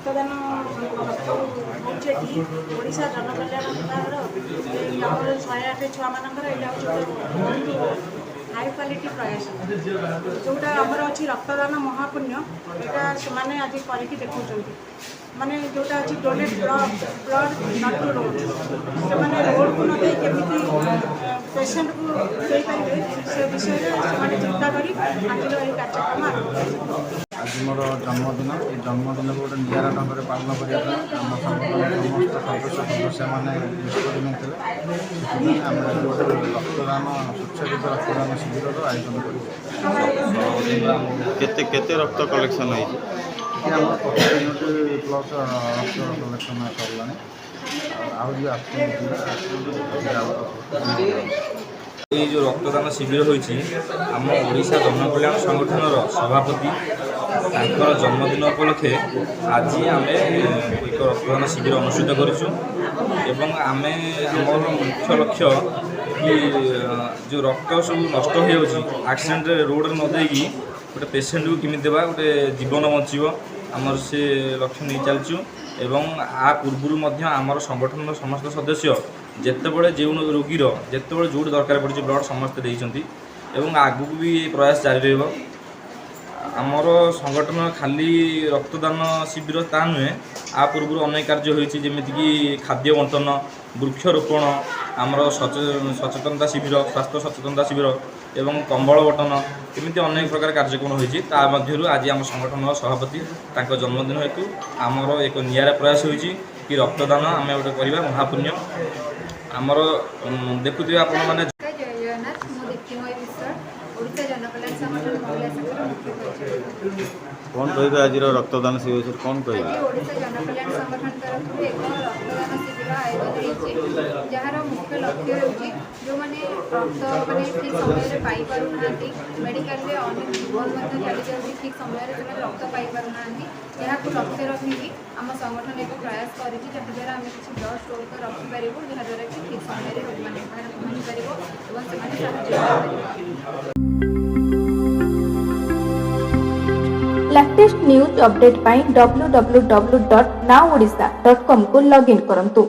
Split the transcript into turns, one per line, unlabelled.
रक्तदान होचे कि ओडिशा जनकल्याण विभाग आम 108 छुआ मानकर यहाँ बहुत हाई क्वालिटी प्रयास जोटा आमर अच्छी रक्तदान महापुण्य यहाँ से आज करके देखा माने जोटा अच्छी donate blood not to road से रोड को नदी केमी पेसेंट को दे पारे से विषय में चिंता कर आज कार्यक्रम आरंभ
आज मोर जन्मदिन ये जन्मदिन को गोटे निरा ढंग से पालन करने आम समस्त सदस्य सदस्य मैंने निष्पत्ति नहीं आम गोटे रक्तदान स्वच्छगित रक्तदान शिविर आयोजन
केते केते रक्त कलेक्शन है
आम 50 यूनिट प्लस रक्त कलेक्शन सरला
ये जो रक्तदान शिविर होती आम ओडिशा जनकल्याण संगठन सभापति तांकर जन्मदिन उपलक्षे आज आम एक रक्तदान शिविर अनुष्ठित करूँ आम आमर मुख्य लक्ष्य कि जो रक्त सब नष्ट हो एक्सीडेंट रोड न देकी गोटे पेसेंट को किमी देवा गोटे जीवन बचीब आमर से लक्ष्य नहीं चलचु एवं आ पूर्व आमर संगठन समस्त सदस्य जितेबले जो रोगीर जितेबले जो दरकार पड़ी ब्लड समस्ते देती आगू भी प्रयास जारी रमर संगठन खाली रक्तदान शिविर ता नुहे आ पूर्व अनेक कार्य होमीक खाद्य बंटन वृक्षरोपण आमर सचेतनता शिविर स्वास्थ्य सचेतनता शिविर एवं कंबल बटन एमती अनेक प्रकार कार्यक्रम होती आज आम संगठन सभापति जन्मदिन हेतु आमर एक निरा प्रयास होती कि रक्तदान आम गोटे करवा महापुण्य आमर देखुए आपण मैंने
कौन कह आज रक्तदान शिविर कौन कह
जार मुख्य लक्ष्य होची जो माने रक्त माने ठीक समय पाई पारु नांती मेडिकल रे अनेक जीवन चली जाऊँगी ठीक समय रक्त पाई पारु नांती यहाँ को लक्ष्य रखिकी आम संगठन एक प्रयास करिछि जहाँद्वारा आम किसी ब्लड स्टोर कर रखिपारू जहाँद्वारा कि ठीक समय रोगी मैंने पहुँची पार
लेटेस्ट न्यूज अपडेट पाई www.nowodisha.com को लॉगिन करंतु।